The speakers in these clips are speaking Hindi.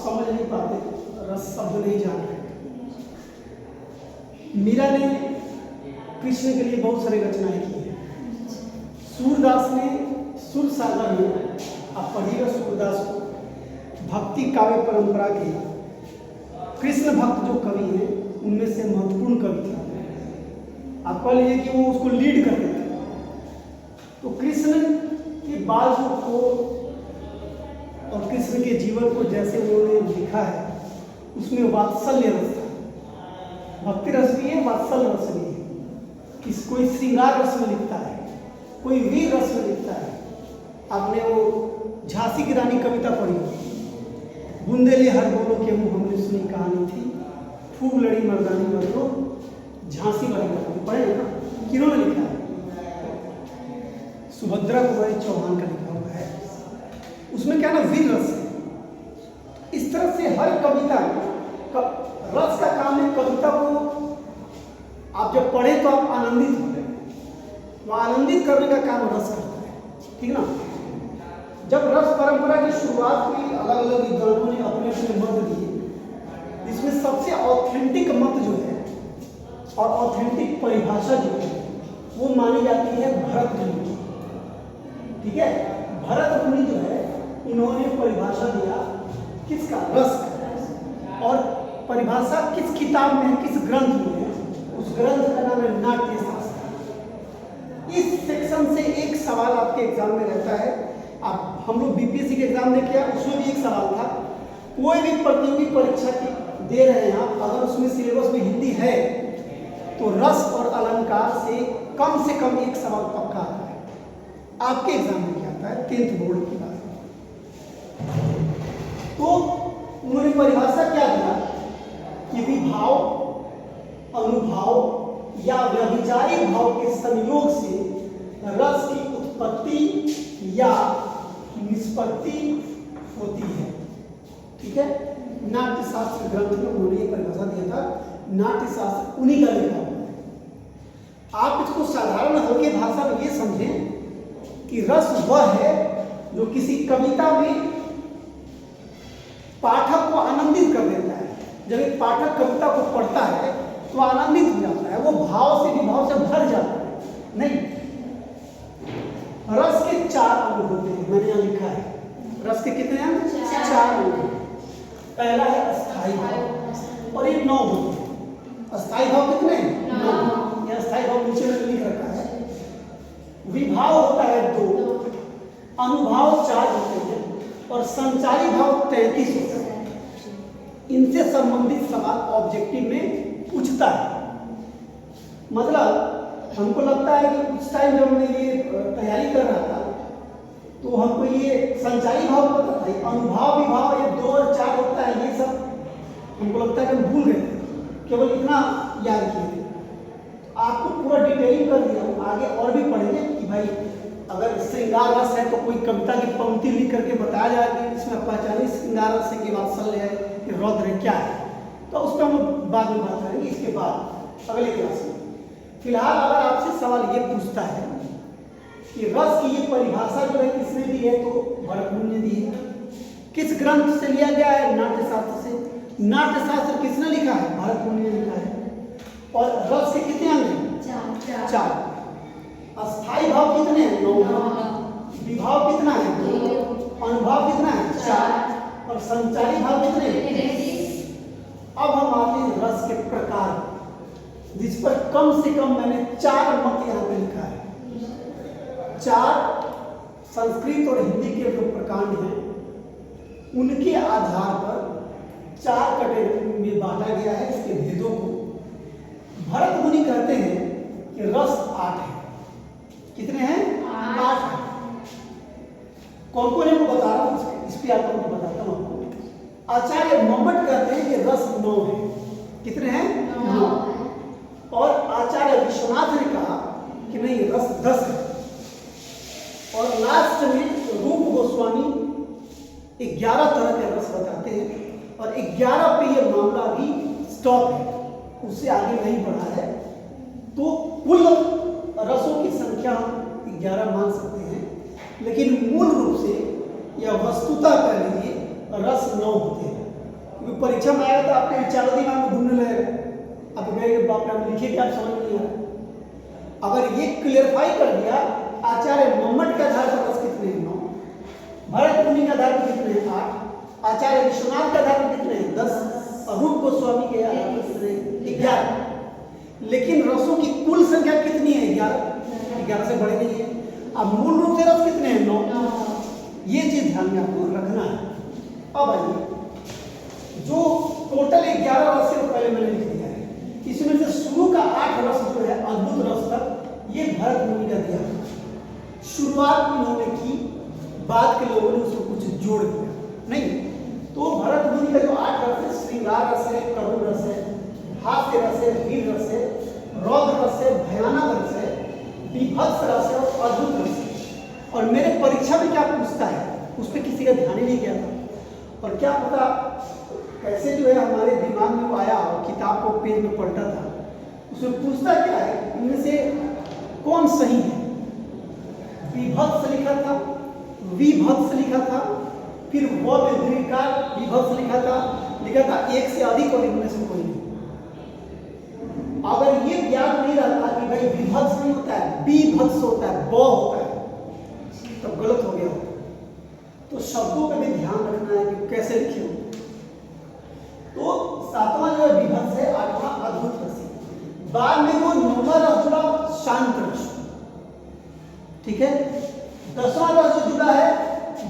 समझ नहीं पाते, रस शब्द नहीं जान रहे। मीरा ने कृष्ण के लिए बहुत सारी रचनाएं की हैं। सूरदास ने सुर सागर में, आप पढ़िएगा सूरदास को, भक्ति काव्य परंपरा के कृष्ण भक्त जो कवि हैं उनमें से महत्वपूर्ण कवि थे। आप कह लीजिए कि वो उसको लीड करते थे। तो कृष्ण के बाल रूप को और कृष्ण के जीवन को जैसे उन्होंने लिखा है उसमें वात्सल्य रस था। भक्ति रस भी है, वात्सल्य रस भी है। कोई श्रृंगार रस में लिखता है, कोई वीर रस में लिखता है। आपने वो झांसी की रानी कविता पढ़ी होगी, बुंदेले हर बोलो के मुँह हमने सुनी कहानी थी, खूब लड़ी मर्दानी मर्दो झांसी वाली कहानी पढ़े ना। किन्होंने लिखा है? सुभद्रा कुमारी चौहान का लिखा हुआ है। उसमें क्या ना वीर रस है। इस तरह से हर कविता रस का काम है। कविता को आप जब पढ़े तो आप आनंदित हो गए, वो आनंदित करने का काम रस करता है, ठीक ना। जब रस परंपरा की शुरुआत हुई, अलग अलग विद्वानों ने अपने अपने मत दिए। इसमें सबसे ऑथेंटिक मत जो है और ऑथेंटिक परिभाषा जो है वो मानी जाती है भरत मुनि की, ठीक है। भरत मुनि जो है इन्होंने परिभाषा दिया किसका? रस का। और परिभाषा किस किताब में है, किस ग्रंथ में है? उस ग्रंथ का नाम है नाट्य शास्त्र। इस सेक्शन से एक सवाल आपके एग्जाम में रहता है। आप हम लोग बीपीएससी के एग्जाम में किया, उसमें भी एक सवाल था। कोई भी प्रतियोगी परीक्षा की दे रहे हैं आप, अगर उसमें सिलेबस में हिंदी है तो रस और अलंकार से कम एक सवाल पक्का आता है। आपके एग्जाम में क्या आता है? 10th बोर्ड की बात। तो उन्होंने परिभाषा क्या दिया कि विभाव, अनुभाव या व्यभिचारी भाव के संयोग से रस की उत्पत्ति या निष्पत्ति होती है, ठीक है। नाट्य शास्त्र ग्रंथ में उन्होंने ये परिभाषा दिया था। नाट्य शास्त्र उन्हीं का लिखा हुआ है। आप इसको साधारण हल्के भाषा में ये समझें कि रस वह है जो किसी कविता में पाठक को आनंदित कर देता है। जब एक पाठक कविता को पढ़ता है तो आनंदित हो जाता है, वो भाव से विभाव से भर जाता है। नहीं, रस के 4 अंग होते हैं, मैंने यहाँ लिखा है। रस के कितने अंग? 4 अंग। पहला है अस्थाई भाव, और ये 9 होते हैं। अस्थाई भाव कितने? 9। यह अस्थाई भाव नीचे में लिख रखा है। विभाव होता है 2, अनुभाव 4 होते हैं, और संचारी भाव 33 होता है। इनसे संबंधित सवाल ऑब्जेक्टिव में पूछता है। मतलब हमको लगता है कि उस टाइम जब मैं ये तैयारी कर रहा था तो हमको ये संचारी भाव पता था, अनुभाव विभाव ये 2 और 4 होता है, ये सब हमको लगता है कि हम भूल गए थे, केवल इतना याद किए थे। आपको पूरा डिटेलिंग कर दिया हूँ, आगे और भी पढ़ेंगे कि भाई अगर श्रृंगार रस है तो कोई कविता की पंक्ति लिख करके बताया जाए कि इसमें पहचाने श्रृंगार रस है कि वात्सल्य है कि रौद्र क्या है, तो उस पर हम बाद में बात करेंगे, इसके बाद अगले क्लास में। फिलहाल अगर आपसे सवाल ये पूछता है कि रस की ये परिभाषा जो है किसने दी है, तो भरत मुनि ने दी है। किस ग्रंथ से लिया गया है? नाट्य शास्त्र से। नाट्य शास्त्र किसने लिखा है? भरत मुनि ने लिखा है। और रस के कितने अंग हैं? 4। अस्थाई भाव कितने हैं? 9। विभाव कितना है? 2। अनुभाव कितना है? 4। और संचारी भाव कितने हैं? 33। अब हम आते हैं रस के प्रकार, जिस पर कम से कम मैंने 4 मत यहाँ पे लिखा है। 4 संस्कृत और हिंदी के जो प्रकांड हैं उनके आधार पर 4 कैटेगरी में बांटा गया है इसके भेदों को। भरत मुनि कहते हैं कि रस 8 है। कितने हैं? 8 है। कौन कौन है वो बता रहा हूँ, इस पर आपको बताता हूँ आपको। आचार्य मम्मट कहते हैं कि रस 9 है। कितने हैं? 9। और आचार्य विश्वनाथ ने कहा कि नहीं, रस 10 है। और लास्ट में रूप गोस्वामी 11 तरह के रस बताते हैं, और 11 पे ये मामला अभी स्टॉप है, उससे आगे नहीं बढ़ा है। तो कुल रसों की संख्या हम 11 मान सकते हैं, लेकिन मूल रूप से या वस्तुतः कह लीजिए रस 9 होते हैं। क्योंकि परीक्षा में आएगा तो आपके चारों दिमाग में घूमने लगेगा, आप कहेंगे बाप रे हम लिखे क्या आप समझ नहीं आ रहा। अगर ये क्लियरफाई कर दिया आचार्य मम्मट के आधार पर रस कितने हैं 9, भरत मुनि के आधार पर कितने हैं 8, आचार्य विश्वनाथ के आधार पर कितने हैं 10, और रूप गोस्वामी के आधार पर कितने हैं 11। लेकिन रसों की कुल संख्या कितनी है 11 से बड़े नहीं है। अब मूल रूप से रस कितने हैं 9, ये चीज ध्यान में आपको रखना है। अब आइए जो टोटल 11 रस है पहले मैंने लिख दिया है, इसमें से शुरू का 8 रस जो है अद्भुत रस तक ये भरत मुनि का दिया। शुरुआत इन्होंने की, बाद के लोगों ने उसको कुछ जोड़ दिया नहीं। तो भरत मुनि का जो 8 रस है, श्रृंगार रस है, करुण रस है, हास्य रस है, वीर रस है, रौद्र रस है, भयानक रस है, विभत्स रस है और अद्भुत रस है। और मेरे परीक्षा में क्या पूछता है उस पर किसी का ध्यान ही नहीं गया था। और क्या पता कैसे जो है हमारे दिमाग में वो आया और किताब को पेज में पलटा था, उसमें पूछता क्या है इनमें से कौन सही है। विभत्स लिखा था, विभत्स लिखा था, फिर दीर्घकार विभत्स लिखा था एक से अधिक और इनमें से कोई नहीं। अगर ये याद नहीं रहता कि भाई विभत्स नहीं होता है, विभत्स होता है, ब होता है, तो गलत हो गया। तो शब्दों पे भी ध्यान रखना है कि कैसे लिखे हो। तो 7वां जो है विभत्स है, 8वां अद्भुत रस है। बाद में वो 9वां रस जुड़ा शांत रस, ठीक है। 10वां रस जो जुड़ा है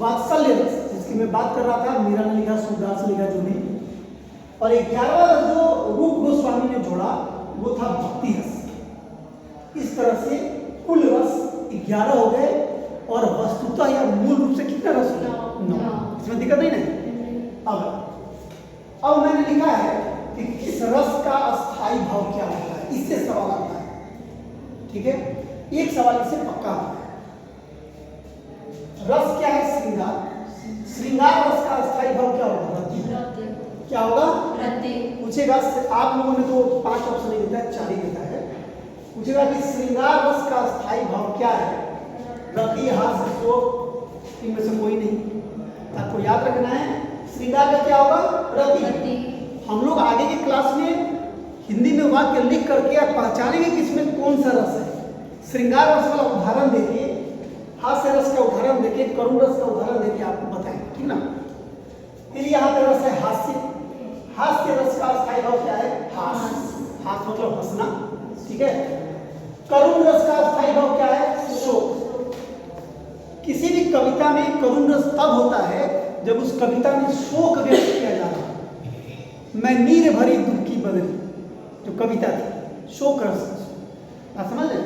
वात्सल्य रस, जिसकी मैं बात कर रहा था, मीरा ने लिखा, सूरदास ने लिखा, जो भी। और 11वां रस जो रूप गोस्वामी ने जोड़ा वो था भक्ति रस। इस तरह से कुल रस 11 हो गए और वस्तुतः या मूल रूप से कितने रस हो गए 9। इसमें दिक्कत नहीं ना। अब मैंने लिखा है कि किस रस का अस्थाई भाव क्या होता है, इससे सवाल आता है, ठीक है। एक सवाल इससे पक्का है। रस क्या है श्रृंगार, श्रृंगार रस का अस्थाई भाव क्या होगा रति, क्या होगा रति। पूछेगा आप लोगों ने तो 5 ऑप्शन नहीं देता है, 4 ही देता है। पूछेगा कि श्रृंगार रस का अस्थाई भाव क्या है, रति, हास्य, शोक, इनमें से कोई नहीं। आपको याद रखना है श्रृंगार का क्या होगा रति। हम लोग आगे की क्लास में हिंदी में वाक्य लिख करके आप पहचानेंगे कि इसमें कौन सा रस है। श्रृंगार रस वाला उदाहरण देके, हास्य रस का उदाहरण देके, करुण रस का उदाहरण देके आपको बताएंगे, ठीक ना। फिर यहाँ पे रस है हास्य, हास्य रस का अस्थाई भाव क्या है हास, हास मतलब हंसना, ठीक है। करुण रस का अस्थाई भाव क्या है शोक। किसी भी कविता में करुण रस तब होता है जब उस कविता में शोक व्यक्त किया जा रहा है। मैं नीर भरी दुख की बदली जो कविता थी, शोक रस, आप समझ रहे।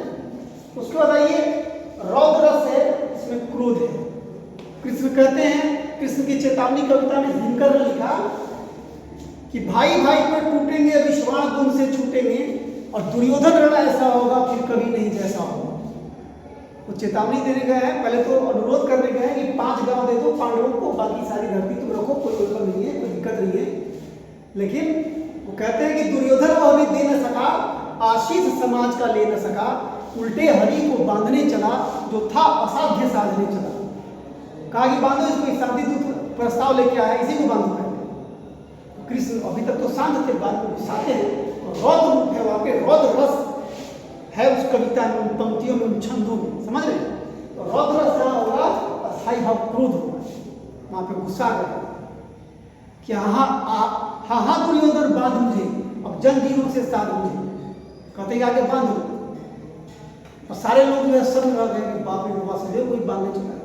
उसके बाद आइए रौद्र रस है, इसमें क्रोध है। कृष्ण कहते हैं, कृष्ण की चेतावनी कविता में दिनकर ने लिखा कि भाई भाई पर टूटेंगे, विश्वास गुण से छूटेंगे, और दुर्योधन रण ऐसा होगा फिर कभी नहीं जैसा होगा। वो चेतावनी देने गए हैं, पहले तो अनुरोध करने गए हैं कि 5 गांव दे दो पांडवों को, बाकी सारी धरती तुम रखो, कोई प्रॉब्लम नहीं है, कोई दिक्कत नहीं है। लेकिन वो कहते हैं कि दुर्योधन वह भी दे न सका, आशीष समाज का ले न सका, उल्टे हरि को बांधने चला, जो था असाध्य साधने चला। कहा कि बांधो इसको, शादी दूत प्रस्ताव लेके आया, इसी को बांधो। कृष्ण अभी तक तो शांत थे, बाद में गुस्साते हैं। रौद्र रूप है, वहां पे रौद्र रस है उस कविता में, उन पंक्तियों में, उन छंदों में, समझ रहे। तो रौद्र रस जहाँ होगा अस्थाई भाव क्रोध होगा, वहां पे गुस्सा करेगा कि हाँ दुर्योधन बांध मुझे, अब जन दिनों से साध मुझे, कहते आगे बांधो। और सारे लोग जो है सब रह गए कि बाप रे वासुदेव कोई बांधने चला।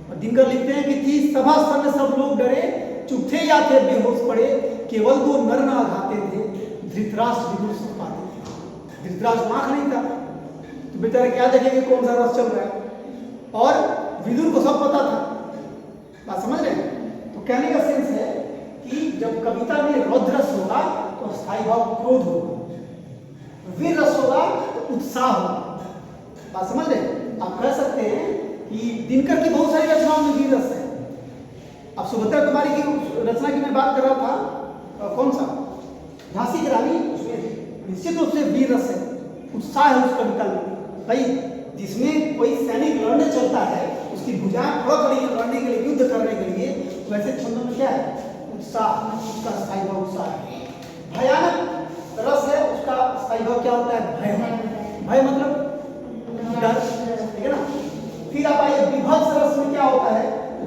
और दिनकर लिखते हैं कि थी सभा सन सब लोग डरे, चुप थे या थे बेहोश पड़े, केवल 2 नर न आघाते थे, धृतराष्ट्र विदुर सब पाते थे। धृतराष्ट्र आंख नहीं था तो बेचारे क्या देखेंगे कौन सा रस चल रहा है, और विदुर को सब पता था। बात समझ रहे हैं। तो कहने का सेंस है कि जब कविता में रौद्र रस होगा तो स्थायी भाव क्रोध होगा, वीर रस होगा तो उत्साह होगा। बात समझ रहे। आप कह सकते हैं कि दिनकर की बहुत सारी रचनाओं में वीर रस है। अब सुभद्रा कुमारी की रचना की मैं बात कर रहा था, कौन सा झांसी की रानी, उसमें निश्चित रूप से वीर रस है, उत्साह है उस कविता में। भाई जिसमें कोई सैनिक लड़ने चलता है, उसकी भुजाएं फड़क रही है लड़ने के लिए, युद्ध करने के लिए, वैसे छंदों में क्या है उत्साह, उसका स्थायी भाव उत्साह है। भयानक रस है, उसका स्थायी भाव क्या होता है? भय। भय मतलब डर, ठीक है ना। फिर आप आइए विभत्स रस में क्या होता है?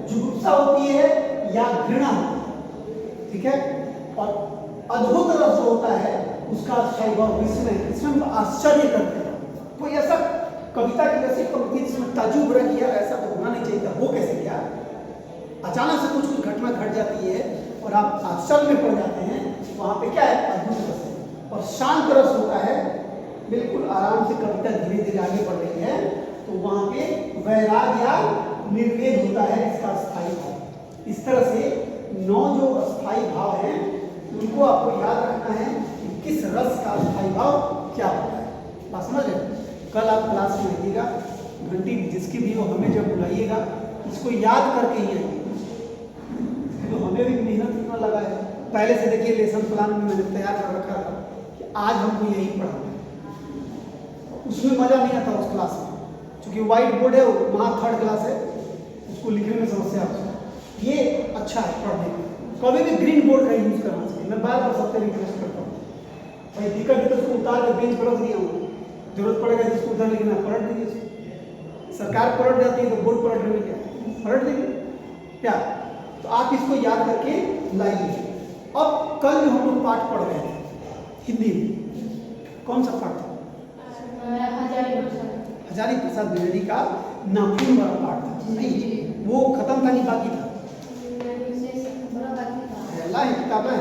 जुगुप्सा होती है या घृणा, ठीक है। और अद्भुत रस जो होता है उसका स्थायी भाव विस्मय, इसमें आश्चर्य करते हैं। कोई ऐसा कविता की जैसी पंक्ति जिसमें ताजुब रह गया, ऐसा तो होना नहीं चाहिए था, वो कैसे किया? अचानक से कुछ घटना घट जाती है और आप आश्चर्य में पड़ जाते हैं, वहां पे क्या है? अद्भुत रस है। और शांत रस होता है, बिल्कुल आराम से कविता धीरे धीरे आगे बढ़ रही है, तो वहां पे वैराग या निर्वेद होता है, इसका स्थायी भाव। इस तरह से 9 जो स्थायी भाव हैं उनको आपको याद रखना है कि किस रस का स्थायी भाव क्या होता है। बात समझ रहे? कल आप क्लास में आइएगा, घंटी जिसकी भी हो, हमें जब बुलाइएगा इसको याद करके ही आइए। तो हमें भी मेहनत इतना लगा है, पहले से देखिए लेसन प्लान में मैंने तैयार कर रखा था कि आज हमको यही पढ़ाना है। उसमें मजा नहीं आता उस क्लास में, क्योंकि व्हाइट बोर्ड है, वहाँ 3rd क्लास है, उसको लिखने में समस्या होती है। ये अच्छा है पढ़ने में, कभी भी ग्रीन बोर्ड का यूज करना चाहिए। मैं बार बार सबसे रिक्वेस्ट करता हूँ, भाई दिक्कत है तो उसको उतार के बेंच पर रख दिया हूँ, जरूरत पड़ेगा जिसको उधर लिखना पलट दीजिए। सरकार पलट जाती है तो बोर्ड पलटने में क्या पलट देंगे क्या? तो आप इसको याद करके लाइए। अब कल जो हम लोग पाठ पढ़ रहे थे हिंदी में, कौन सा पाठ था? हजारी प्रसाद द्विवेदी का नाखून वाला पाठ था, नहीं वो खत्म था कि बाकी था? अल्लाह की किताब है।